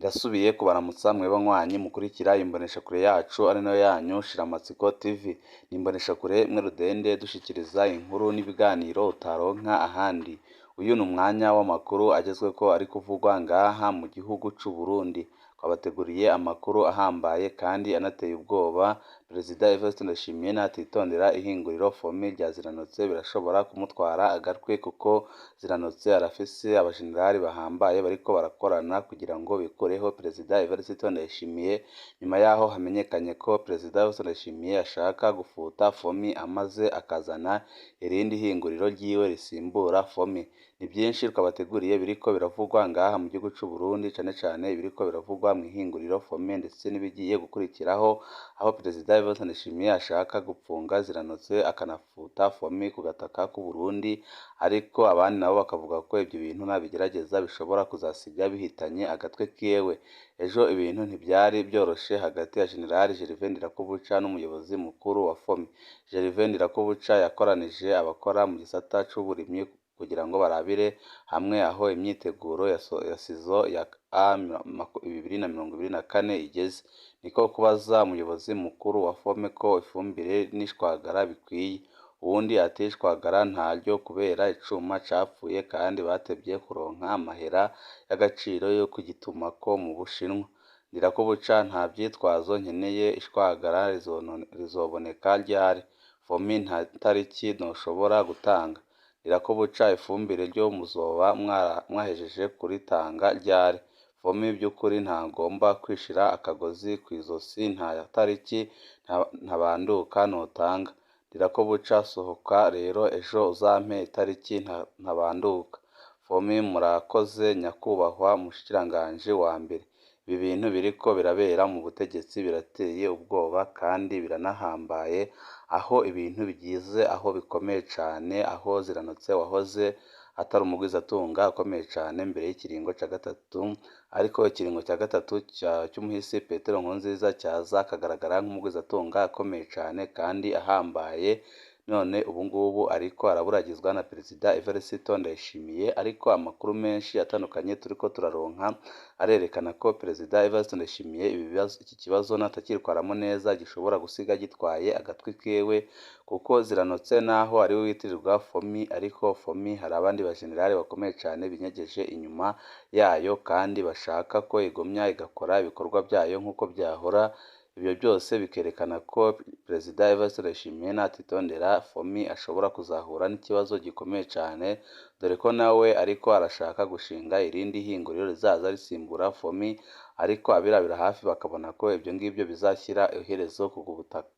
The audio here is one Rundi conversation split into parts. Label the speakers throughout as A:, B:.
A: Ndasubiye kubaramutsa mwebwe banywanyi mukurikira imboneshakure yacu ari nayo yanyu Shiramatsiko TV. Ni imboneshakure imwe rudende dushikiriza inkuru n'ibiganiro utaronka ahandi. Uyu ni umwanya w'amakuru agezweko ari kuvugwa ngaha mu gihugu c'u Burundi. Twabateguriye amakuru ahambaye kandi anateye ubwoba. Perezida Ndayishimiye natitondera ihinguriro fomi rya Ziranotse birashobora kumutwara agatwe, kuko Ziranotse arafise abajenerali bahambaye bariko barakorana kugira ngo bikureho Perezida Ndayishimiye, nyuma yaho hamenyekanye ko Perezida Ndayishimiye ashaka gufuta fomi amaze akazana irindi hinguriro ryiwe risimbura fomi. Ni byinshi twabateguriye biriko biravugwa ngaha mu gihugu c'u Burundi, cane cane biriko biravugwa mu ihinguriro fomi ndetse n'ibigiye gukurikiraho, aho Perezida Ndayishimiye ashaka gupfunga Ziranotse akanafuta fomi ku gataka k'u Burundi, ariko abandi nabo bakavuga ko ibyo bintu nabigerageza bishobora kuzasiga bihitanye agatwe kiwe. Ejo ibintu ntibyari byoroshe hagati ya General Gervais Ndirakobuca n'umuyobozi mukuru wa fomi. Gervais Ndirakobuca yakoranije abakora mu gisata c'uburimyi kugira ngo barabire hamwe aho imyiteguro ya sizo ya A2024 igeze. Niko kubaza umuyobozi mukuru wa fomi ko ifumbire n'ishwagara bikwiye. Uwundi ati ishwagara ntaryo kubera icuma capfuye kandi batevye kuronka amahera y'agaciro yo kugitumako mu Bushinwa. Ndirakobuca nta vyitwazo nkeneye, ishwagara rizoboneka ryari? Fomi nta tariki noshobora gutanga. Ndirakobuca ifumbire ryo muzoba mwahejeje kuritanga ryari? Fomi by'ukuri ntagomba kwishira akagozi kw'izosi, nta tariki ntabanduka notanga. Ndirakobuca sohoka rero ejo uzampe itariki ntabanduka. Fomi murakoze nyakubahwa mushikiranganje wa mbere. Ibi bintu biriko birabera mu butegetsi birateye ubwoba kandi biranahambaye, aho ibintu bigize aho bikomeye cane, aho Ziranotse wahoze atari umugwizatunga akomeye cane mbere y'ikiringo ca gatatu, ariko ikiringo ca gatatu c'umuhisi Petero Nkurunziza caza akagaragara nk'umugwizatunga akomeye cane kandi ahambaye. None ubu ngubu ariko araburagizwa na Perezida Ndayishimiye, ariko amakuru menshi atandukanye turiko turaronka arerekana ko Perezida Ndayishimiye iki kibazo natakitwaramo neza gishobora gusiga gitwaye agatwi kiwe, kuko Ziranotse naho ari we witirirwa fomi, ariko fomi hari abandi bajenerali bakomeye cane binyegeje inyuma yayo kandi bashaka ko igumya igakora ibikorwa byayo nk'uko byahora. Ibyo byose bikerekana ko Perezida Ndayishimiye natitondera fomi ashobora kuzahura n'ikibazo gikomeye cane, dore ko nawe ariko arashaka gushinga irindi hinguriro rizaza risimbura fomi, ariko abirabira hafi bakabona ko ibyo ngibyo bizashyira iherezo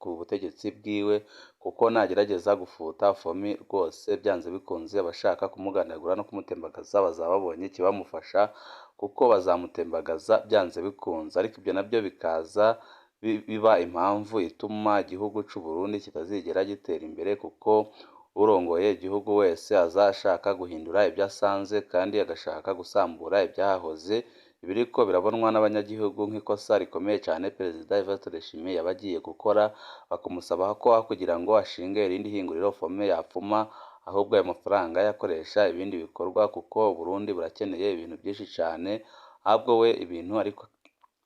A: ku butegetsi bwiwe, kuko nagerageza gufuta fomi rwose byanze bikunze abashaka kumugandagura no kumutembagaza bazaba babonye ikibamufasha, kuko bazamutembagaza byanze bikunze. Ariko ibyo nabyo bikaza biba impamvu ituma igihugu c'u Burundi kitazigera gitera imbere, kuko urongoye igihugu wese azashaka guhindura ibyo asanze kandi agashaka gusambura ibyahahoze. Ibiriko birabonwa n'abanyagihugu nk'ikosa rikomeye cane Perezida Ndayishimiye yaba agiye gukora, bakamusaba ko kugira ngo ashinge irindi hinguriro fomi yapfuma ahubwo ayo mafaranga yakoresha ibindi bikorwa, kuko Burundi burakeneye ibintu byinshi cane. Ahubwo we ibintu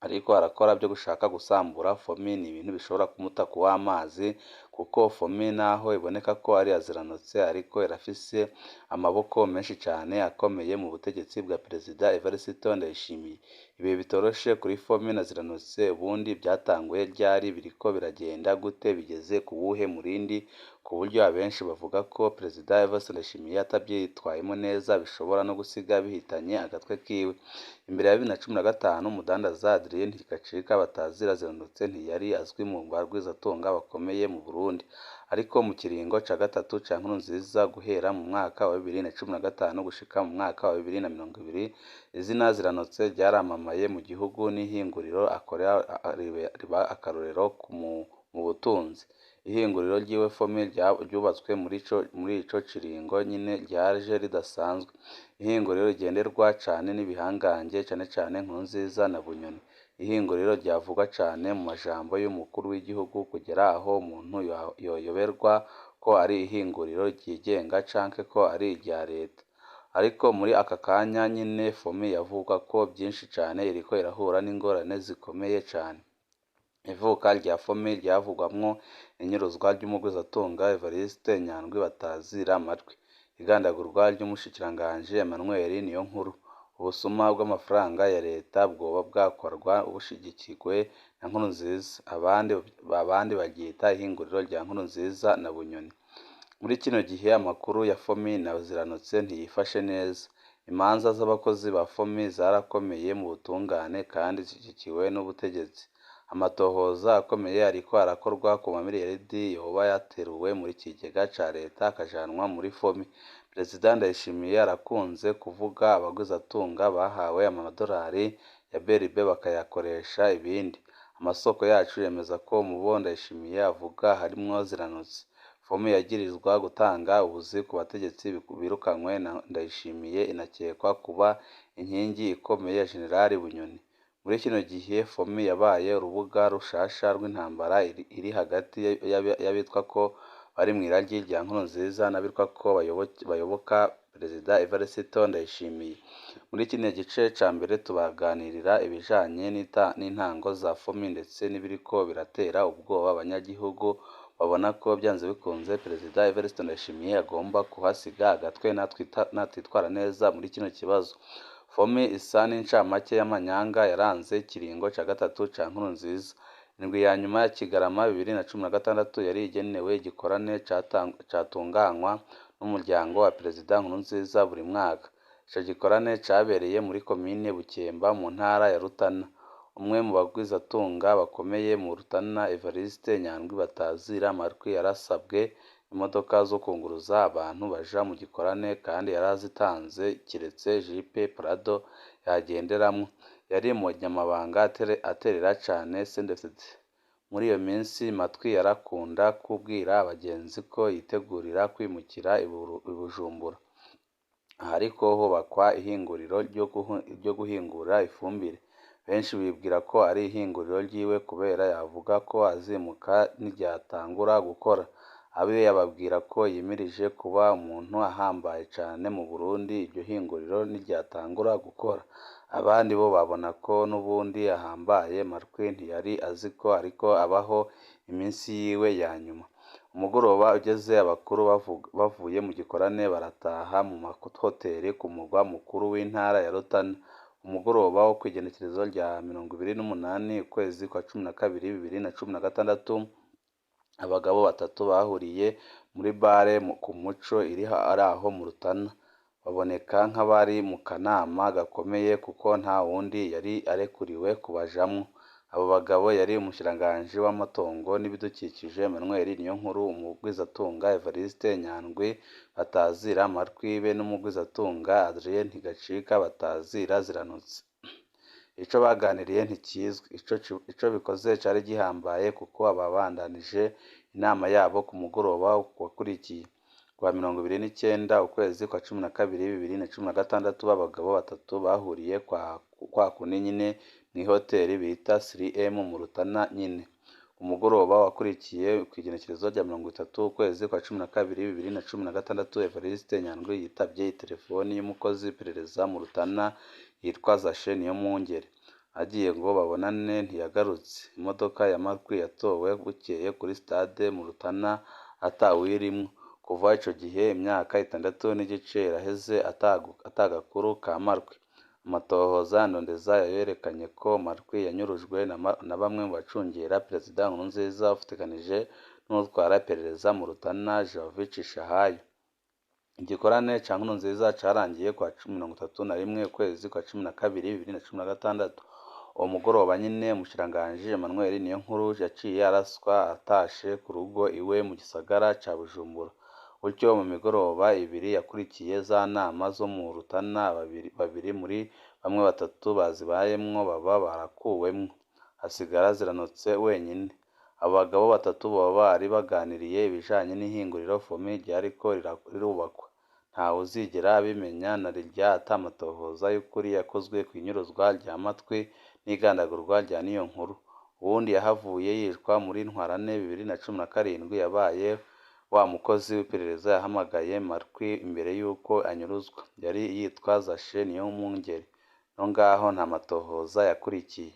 A: ariko arakora byo gushaka gusambura fomi ni ibintu bishobora kumuta kuw'amazi, kuko fomi naho iboneka ko ari Ziranotse, ariko irafise amaboko menshi cane akomeye mu butegetsi bwa Perezida Ndayishimiye. Ibihe bitoroshe kuri fomi na Ziranotse ubundi byatanguye ryari? Biriko biragenda gute? Bigeze ku wuhe murindi? Ku buryo abenshi bavuga ko Perezida Ndayishimiye atabyitwayemo neza bishobora no gusiga bihitanye agatwe kiwe. Imbere ya 2015 umudandaza Adrien Ntikacika batazira Ziranotse ntiyari azwi mu bagwizatunga bakomeye mu Burundi, ariko mu kiringo ca gatatu ca Nkurunziza guhera mu mwaka wa 2015 gushika mu mwaka wa 2020, izina Ziranotse ryaramamaye mu gihugu n'ihinguriro akorera riba akarorero mu butunzi. Ihinguriro ryiwe fomi ryubatswe muri ico kiringo nyine ryaje ridasanzwe. Ihinguriro rigenderwa cane n'ibihangange cane cane Nkurunziza na Bunyoni. Ihinguriro ryavugwa cane mu majambo y'umukuru w'igihugu kugera aho umuntu yoyoberwa ko ari ihinguriro ryigenga canke ko ari irya leta. ariko muri aka kanya nyine fomi yavuga ko byinshi cyane iriko irahura n'ingorane zikomeye cyane. Ivuka rya fomi ryavugwamwo inyuruzwa ry'umugwizatunga Evariste Nyandwi batazira amatwi, igandagurwa ry'umushikiranganji Emmanuel Niyonkuru, ubusuma bw'amafaranga ya leta bwoba bwakorwa bushigikirwe na Nkurunziza, abandi baryita ihinguriro rya Nkurunziza na Bunyoni. Muri kino gihe amakuru ya fomi na Ziranotse ntiyifashe neza. Imanza z'abakozi ba fomi zarakomeye mu butungane kandi zishyigikiwe n'ubutegetsi. Amatohoza akomeye ariko arakorwa ku mamiliyaridi yoba yateruwe muri kigega ca leta akajanwa muri fomi. Perezida Ndayishimiye arakunze kuvuga abagwizatunga bahawe amadolari ya beribe bakayakoresha ibindi. Amasoko yacu yemeza ko mu bo Ndayishimiye avuga harimwo Ziranotse. Fomi yagirizwa gutanga ubuzi ku bategetsi birukanywe na Ndayishimiye inakekwa kuba inkingi ikomeye ya Jenerali Bunyoni. Muri kino gihe fomi yabaye urubuga rushasha rw'intambara iri hagati y'abitwa ko bari mu iragi rya Nkurunziza n'abitwa ko bayoboka Perezida Evariste Ndayishimiye. Muri kino gice ca mbere tubaganirira ibijanye n'intango za fomi ndetse n'ibiriko biratera ubwoba abanyagihugu babona ko byanze bikunze Perezida Evariste Ndayishimiye agomba kuhasiga agatwe natwitwara neza muri kino kibazo. Fomi isa n'incamake y'amanyanga yaranze ikiringo ca gatatu ca Nkurunziza. Indwi ya nyuma ya Kigarama 2016 yari igenewe igikorane catunganywa n'umuryango wa Perezida Nkurunziza buri mwaka. Ico gikorane cabereye muri komine Bukemba mu ntara ya Rutana. Umwe mu bagwizatunga bakomeye mu Rutana, Evariste Nyandwi batazira amatwi, yarasabwe imodoka zo kunguruza abantu baja mu gikorane kandi yarazitanze kiretse Jipe Prado yagenderamwo. Yari umunyamabanga aterera cane CNDD-FDD. Muri iyo minsi Matwi yarakunda kubwira abagenzi ko yitegurira kwimukira i Bujumbura, ahariko hubakwa ihinguriro ryo guhingura ifumbire. Benshi bibwira ko ari ihinguriro ryiwe kubera yavuga ko azimuka n'iryatangura gukora. Abe yababwira ko yimirije kuba umuntu ahambaye cane mu Burundi iryo hinguriro n'iryatangura gukora. Abandi bo babona ko n'ubundi ahambaye Matwi ntiyari aziko ariko abaho iminsi yiwe ya nyuma. Umugoroba ugeze abakuru bavuye mu gikorane barataha mu mahoteli ku mugwa mukuru w'intara ya Rutana. Umugoroba wo kw'igenekerezo rya 28 ukwezi kwa 12 2016 abagabo batatu bahuriye muri bare ku Muco iri aho mu Rutana. Baboneka nk'abari mu kanama gakomeye kuko nta wundi yari arekuriwe kubajamwo. Abo bagabo yari umushikiranganji w'amatongo n'ibidukikije Emmanuel Niyonkuru, umugwizatunga Evariste Nyandwi batazira amatwi be n'umugwizatunga Adrien Ntigacika batazira Ziranotse. Ico baganiriye ntikizwi. Ico bikoze cari gihambaye kuko ababandanije inama yabo ku mugoroba wakurikiye kwa 29 ukwezi kwa 12 2016 b'abagabo batatu bahuriye kwa kuni nyine mw'ihoteli bita 3M mu Rutana nyine. Umugoroba wakurikiye kw'igenekerezo rya 30 ukwezi kwa 12 2016 Evariste Nyandwi yitavye telefoni y'umukozi w'iperereza mu Rutana yitwa Zashe Niyomwungere. Agiye ngo babonane ntiyagarutse. Imodoka ya Matwi yatowe bukeye kuri stade mu Rutana atawirimwo. Kuva ico gihe imyaka 6 n'igice iraheze atagakuru ka Matwi. Amatohoza ndondeza yerekanye ko Matwi yanyurujwe na bamwe mu bacungera Perezida Nkurunziza ufitekanije n'utwara iperereza mu Rutana Jovic Shahayo. Igikorane ca Nkurunziza carangiye kwa 31 ukwezi kwa 12 2016. Uwo mugoroba nyine umushikiranganji Emmanuel Niyonkuru yaciye araswa atashe ku rugo iwe mu gisagara ca Bujumbura. Gutyo mu migoroba ibiri yakurikiye za nama zo mu Rutana babiri muri bamwe batatu bazibayemwo baba barakuwemwo, hasigara Ziranotse wenyine. Abagabo batatu baba bari baganiriye ibijanye n'ihinguriro fomi ryariko rirubakwa. Ntawe uzigera abimenya na rirya atamatohoza y'ukuri yakozwe kw'inyuruzwa rya Matwi n'igandagurwa rya Niyonkuru. Uwundi yahavuye yicwa muri Ntwarante 2017 yabaye wa mukozi w'iperereza yahamagaye Markwi imbere y'uko anyuruzwa. Yari yitwa Zashe Niyomwungeri. No ngaho nta matohoza yakurikiye.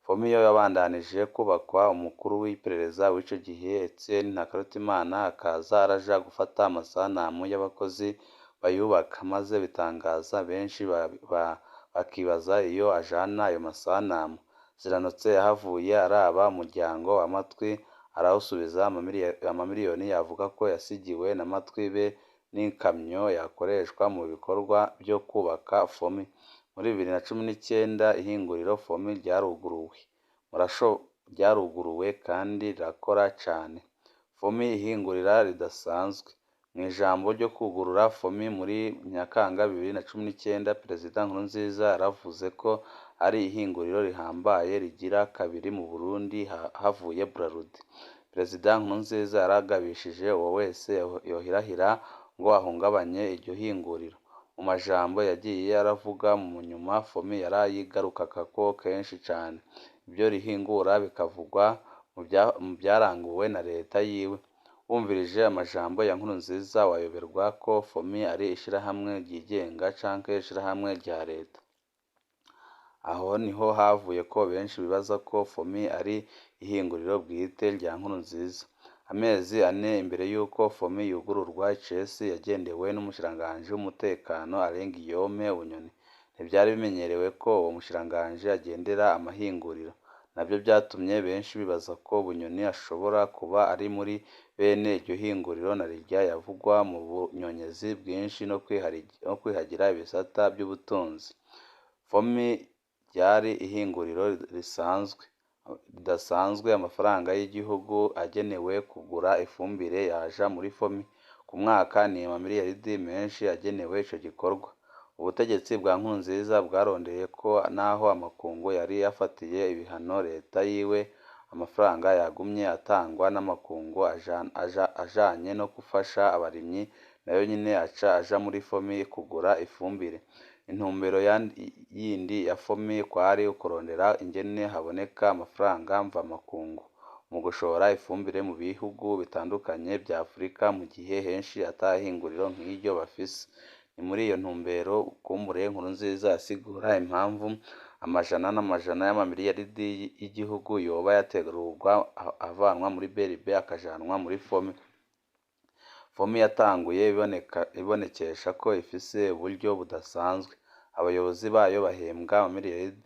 A: Fomi yo yabandanije kubakwa umukuru w'iperereza w'ico gihe Etienne Ntakarutimana akaza araja gufata amasanamu y'abakozi bayubaka, maze bitangaza benshi bakibaza iyo ajana ayo masanamu. Ziranotse yahavuye araba umuryango wa Matwi arawusubiza amamiliyoni yavuga ko yasigiwe na Matwi be n'ikamyo yakoreshwa mu bikorwa byo kubaka Fomi. Muri 2019 ihinguriro Fomi ryaruguruwe kandi rirakora cane. Fomi ihingurira ridasanzwe. Mu ijambo ryo kugurura Fomi muri Nyakanga 2019, Perezida Nkurunziza yaravuze ko ari ihinguriro rihambaye rigira kabiri mu Burundi havuye Bralud. Perezida Nkurunziza yaragabishije uwo wese yohirahira ngo ahungabanye iryo hinguriro. Mu majambo yagiye aravuga mu nyuma, Fomi yarayigarukako kenshi cane. Ibyo rihingura bikavugwa mu byaranguwe na leta yiwe. Wumvirije amajambo ya Nkurunziza wayoberwa ko Fomi ari ishirahamwe ryigenga canke ishirahamwe rya leta. Aho niho havuye ko benshi bibaza ko Fomi ari ihinguriro bwite rya Nkurunziza. Amezi 4 imbere y'uko Fomi yugururwa, icesi yagendewe n'umushikiranganji w'umutekano Guillaume Bunyoni. Ntivyari bimenyerewe ko uwo mushikiranganji agendera amahinguriro. Navyo vyatumye benshi bibaza ko Bunyoni ashobora kuba ari muri bene iryo hinguriro na rirya yavugwa mu bunyonyezi bwinshi no kwihagira ibisata by'ubutunzi. Fomi ryari ihinguriro ridasanzwe. Amafaranga y'igihugu agenewe kugura ifumbire yaja muri Fomi. Ku mwaka ni amamiliyaridi menshi agenewe ico gikorwa. Ubutegetsi bwa Nkurunziza bwarondeye ko naho amakungu yari yafatiye ibihano leta yiwe, amafaranga yagumye atangwa n'amakungu ajanye no gufasha abarimyi, nayo nyine aca aja muri Fomi kugura ifumbire. Intumbero yindi ya Fomi kwari ukurondera ingene haboneka amafaranga mvamakungu mu gushora ifumbire mu bihugu bitandukanye vya Afurika, mu gihe henshi atahinguriro nk'iryo bafise. Ni muri iyo ntumbero kumbure Nkurunziza asigura impamvu amajana n'amajana y'amamiliyaridi y'igihugu yoba yategurwa avanwa muri BRB akajanwa muri Fomi. Fomi yatanguye ibonekesha ko ifise uburyo budasanzwe. Abayobozi bayo bahembwa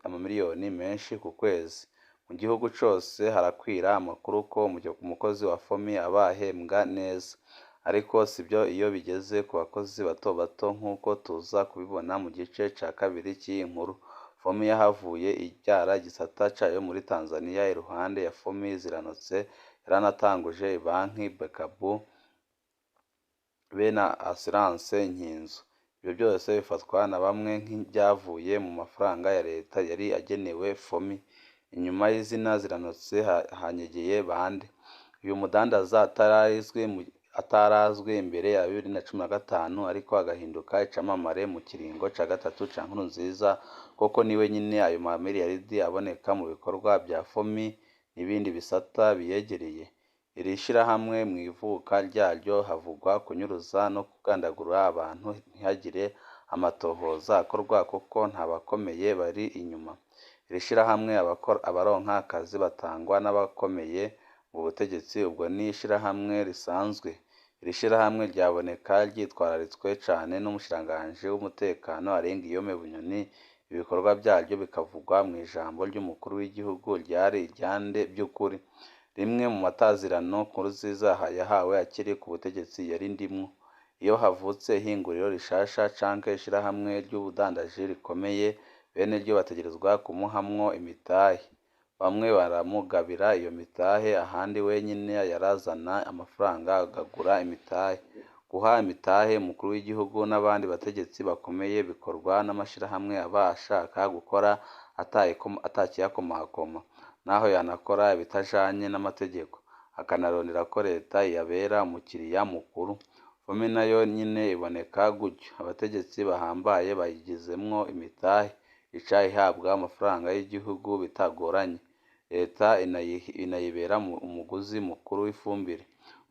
A: amamiliyoni menshi ku kwezi. Mu gihugu cose harakwira amakuru ko umukozi wa Fomi aba ahembwa neza. Ariko sibyo iyo bigeze ku bakozi bato bato nk'uko tuza kubibona mu gice ca kabiri cy'iyi nkuru. Fomi yahavuye ibyara igisata cayo muri Tanzania. Iruhande ya Fomi, Ziranotse yaranatanguje ibanki Bekabu be na Assurance Nkinzo. Ibyo byose bifatwa na bamwe nk'ibyavuye mu mafaranga ya leta yari agenewe Fomi. Inyuma y'izina Ziranotse hanyegeye bande? Uyu mudandaza atarazwi imbere ya 2015, ariko agahinduka icamamare mu kiringo ca gatatu ca Nkurunziza, koko niwe nyine ayo mamiliyaridi aboneka mu bikorwa bya Fomi n'ibindi bisata biyegereye. Iri shirahamwe mu ivuka ryaryo havugwa kunyuruza no kugandagura abantu, ntihagire amatohoza akorwa kuko ntabakomeye bari inyuma. Iri shirahamwe abaronka akazi batangwa n'abakomeye mu butegetsi, ubwo ni ishirahamwe risanzwe. Iri shirahamwe ryaboneka ryitwararitswe cane n'umushikiranganji w'umutekano Guillaume Bunyoni. Ibikorwa byaryo bikavugwa mu ijambo ry'umukuru w'igihugu ryari iryande by'ukuri. Rimwe mu matazirano Nkurunziza yahawe akiri ku butegetsi yari ndimwo. Iyo havutse ihinguriro rishasha canke ishirahamwe ry'ubudandaji rikomeye, bene ryo bategerezwa kumuhamwo imitahe. Bamwe baramugabira iyo mitahe, ahandi wenyine yarazana amafaranga agagura imitahe. Guha imitahe umukuru w'igihugu n'abandi bategetsi bakomeye bikorwa n'amashirahamwe aba ashaka gukora atakiyakomakoma, naho yanakora ibitajanye n'amategeko, akanarondera ko leta yabera umukiriya mukuru. Fomi nayo nyine iboneka gutyo. Abategetsi bahambaye bayigizemwo imitahe, ica ihabwa amafaranga y'igihugu bitagoranye. Leta inayibera umuguzi mukuru w'ifumbire.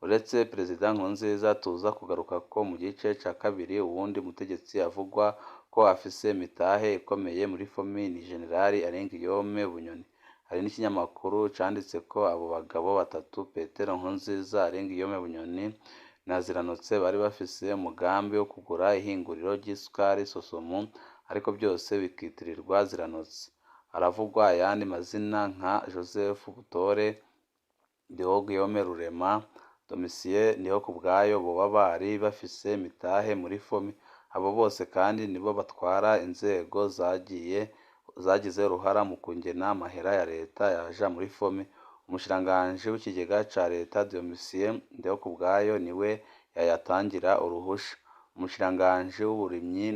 A: uretse Perezida Nkurunziza tuza kugaruka ko mu gice ca kabiri uwundi mutegetsi avugwa ko afise imitahe ikomeye muri FOMI ni General Guillaume Bunyoni. Hari n'ikinyamakuru canditse ko abo bagabo batatu Petero Nkurunziza, Guillaume Bunyoni na Ziranotse bari bafise umugambi wo kugura ihinguriro ry'isukari Sosomu, ariko byose bikitirirwa Ziranotse. Haravugwa ayandi mazina nka Joseph Butore, Guillaume Rurema, Domitien Ndihokubwayo boba bari bafise imitahe muri FOMI. Abo bose kandi nibo batwara inzego zagize uruhara mu kungena amahera ya leta yaja muri FOMI. Umushikiranganji w'ikigega ca leta Domitien Ndihokubwayo niwe yayatangira uruhusha. Umushikiranganji w'uburimyi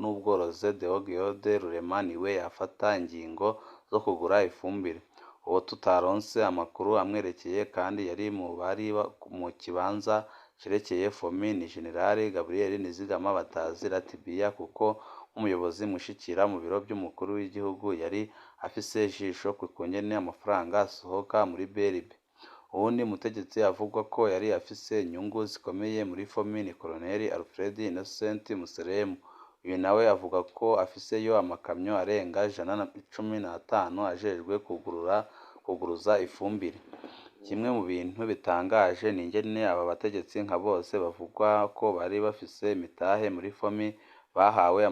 A: n'ubworozi Guillaume Rurema niwe yafata ingingo zo kugura ifumbire. Uwo tutaronse amakuru amwerekeye kandi yari mu bari mu kibanza cerekeye FOMI ni General Gabriel Nizigama batazira Tibiya, kuko nk'umuyobozi mushikira mu biro by'umukuru w'igihugu yari afise ijisho ku kungene amafaranga asohoka muri BRB. Uwundi mutegetsi avugwa ko yari afise inyungu zikomeye muri FOMI ni Colonel Alfred Innocent Museremu. Uyu nawe avuga ko afiseyo amakamyo arenga 115 ajejwe kuguruza ifumbire. Kimwe mu bintu bitangaje ni ingene aba bategetsi nka bose bavugwa ko bari bafise imitahe muri FOMI bahawe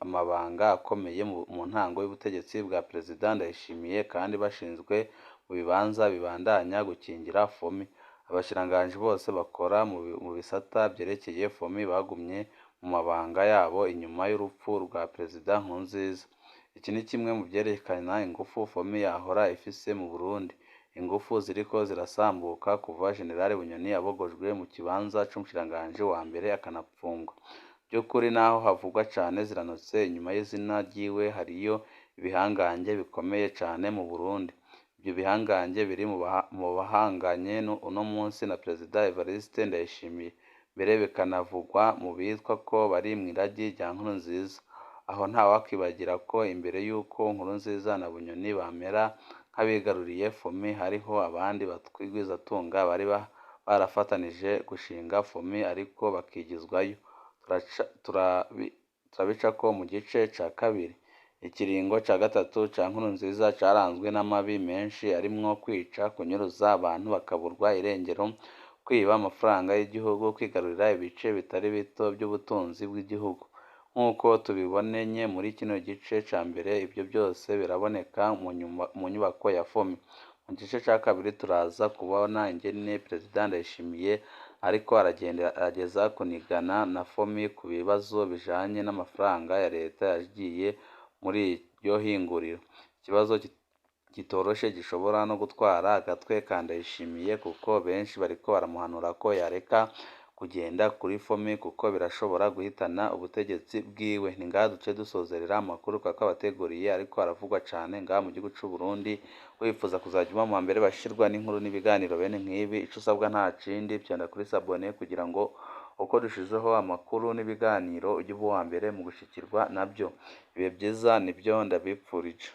A: amabanga akomeye mu ntango y'ubutegetsi bwa Perezida Ndayishimiye kandi bashinzwe mu bibanza bibandanya gukingira FOMI. Abashikiranganji bose bakora mu bisata byerekeye FOMI bagumye mu mabanga yabo inyuma y'urupfu rwa Perezida Nkurunziza. Iki ni kimwe mu byerekana ingufu FOMI yahora ifise mu Burundi. Ingufu ziriko zirasambuka kuva General Bunyoni abogojwe mu kibanza c'umushikiranganji wa mbere akanapfungwa. By'ukuri naho havugwa cane Ziranotse, inyuma y'izina ryiwe hariyo ibihangange bikomeye cane mu Burundi. Ibyo bihangange biri mu bahanganye uno munsi na Perezida Evariste Ndayishimiye, mbere bikanavugwa mu bitwa ko bari mw'iragi rya Nkurunziza. Aho ntawakwibagira ko imbere y'uko Nkurunziza na Bunyoni bamera nk'abigaruriye FOMI hariho abandi batwigwizatunga bari barafatanije gushinga FOMI ariko bakigizwayo. Turabica ko mu gice ca kabiri. Ikiringo ca gatatu ca Nkurunziza caranzwe n'amabi menshi arimwo kwica, kunyuruza abantu bakaburwa irengero, kwiba amafaranga y'igihugu, kwigarurira ibice bitari bito by'ubutunzi bw'igihugu. Nk'uko tubibonenye muri kino gice ca mbere, ibyo byose biraboneka mu nyubako ya FOMI. Mu gice ca kabiri turaza kubona ingene Perezida Ndayishimiye ariko arageza kunigana na FOMI ku bibazo bijanye n'amafaranga ya leta yagiye muri iryo hinguriro. Ikibazo kitoroshe gishobora no gutwara agatwe ka Ndayishimiye, kuko benshi bariko baramuhanura ko yareka kugenda kuri FOMI kuko birashobora guhitana ubutegetsi bwiwe. Ni ngaha duce dusozerera amakuru twakabateguriye ariko aravugwa cane ngaha mu gihugu c'u Burundi. Wifuza kuzajya uba mu mbere bashirwa n'inkuru n'ibiganiro bene nk'ibi, ico usabwa nta kindi vyanda kuri sabone kugira ngo uko dushizeho amakuru n'ibiganiro ujye uba uwa mbere mu gushikirwa nabyo. Ibihe byiza nibyo ndabipfurije.